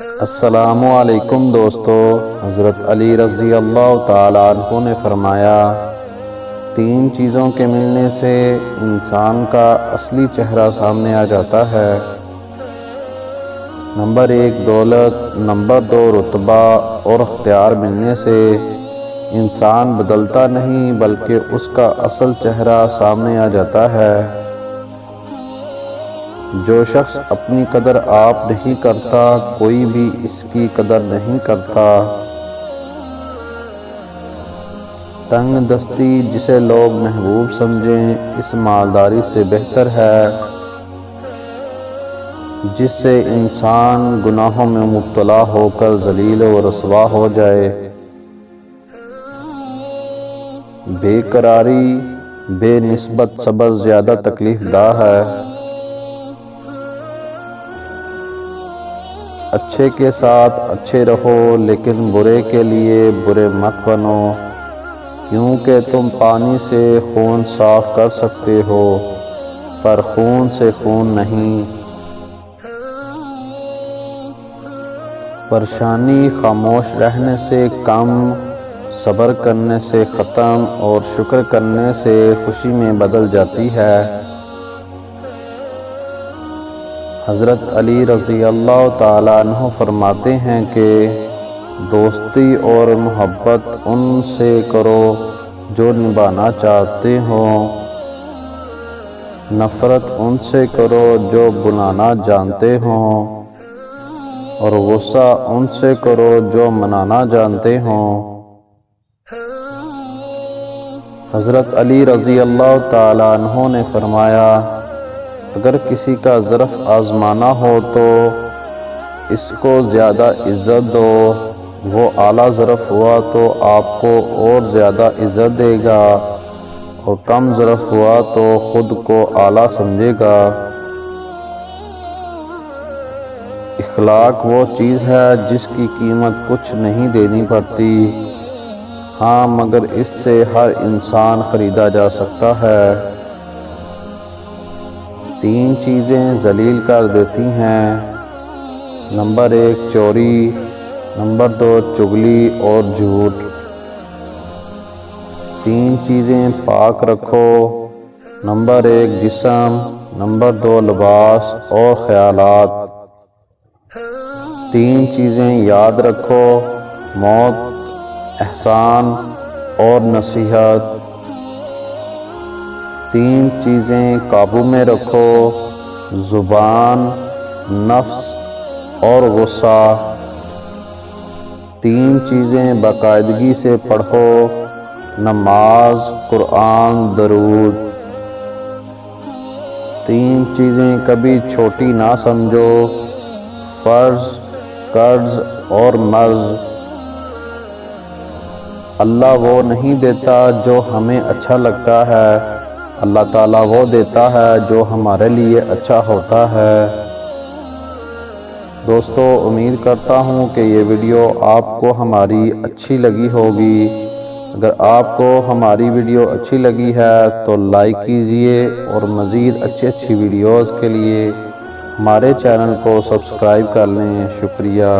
السلام علیکم دوستو، حضرت علی رضی اللہ تعالیٰ عنہ نے فرمایا، 3 چیزوں کے ملنے سے انسان کا اصلی چہرہ سامنے آ جاتا ہے۔ نمبر 1 دولت، نمبر 2 رتبہ اور اختیار ملنے سے انسان بدلتا نہیں بلکہ اس کا اصل چہرہ سامنے آ جاتا ہے۔ جو شخص اپنی قدر آپ نہیں کرتا، کوئی بھی اس کی قدر نہیں کرتا۔ تنگ دستی جسے لوگ محبوب سمجھیں، اس مالداری سے بہتر ہے جس سے انسان گناہوں میں مبتلا ہو کر ذلیل و رسوا ہو جائے۔ بے قراری بے نسبت صبر زیادہ تکلیف دہ ہے۔ اچھے کے ساتھ اچھے رہو لیکن برے کے لیے برے مت بنو، کیونکہ تم پانی سے خون صاف کر سکتے ہو پر خون سے خون نہیں۔ پریشانی خاموش رہنے سے کم، صبر کرنے سے ختم اور شکر کرنے سے خوشی میں بدل جاتی ہے۔ حضرت علی رضی اللہ تعالیٰ عنہ فرماتے ہیں کہ دوستی اور محبت ان سے کرو جو نبھانا چاہتے ہو، نفرت ان سے کرو جو بلانا جانتے ہو، اور غصہ ان سے کرو جو منانا جانتے ہو۔ حضرت علی رضی اللہ تعالیٰ عنہ نے فرمایا، اگر کسی کا ظرف آزمانا ہو تو اس کو زیادہ عزت دو، وہ اعلیٰ ظرف ہوا تو آپ کو اور زیادہ عزت دے گا، اور کم ظرف ہوا تو خود کو اعلیٰ سمجھے گا۔ اخلاق وہ چیز ہے جس کی قیمت کچھ نہیں دینی پڑتی، ہاں مگر اس سے ہر انسان خریدا جا سکتا ہے۔ 3 چیزیں ذلیل کر دیتی ہیں۔ نمبر 1 چوری، نمبر 2 چغلی اور جھوٹ۔ 3 چیزیں پاک رکھو، نمبر 1 جسم، نمبر 2 لباس اور خیالات۔ 3 چیزیں یاد رکھو، موت، احسان اور نصیحت۔ 3 چیزیں قابو میں رکھو، زبان، نفس اور غصہ۔ 3 چیزیں باقاعدگی سے پڑھو، نماز، قرآن، درود۔ 3 چیزیں کبھی چھوٹی نہ سمجھو، فرض، قرض اور مرض۔ اللہ وہ نہیں دیتا جو ہمیں اچھا لگتا ہے، اللہ تعالیٰ وہ دیتا ہے جو ہمارے لیے اچھا ہوتا ہے۔ دوستو، امید کرتا ہوں کہ یہ ویڈیو آپ کو ہماری اچھی لگی ہوگی۔ اگر آپ کو ہماری ویڈیو اچھی لگی ہے تو لائک کیجئے اور مزید اچھی ویڈیوز کے لیے ہمارے چینل کو سبسکرائب کر لیں۔ شکریہ۔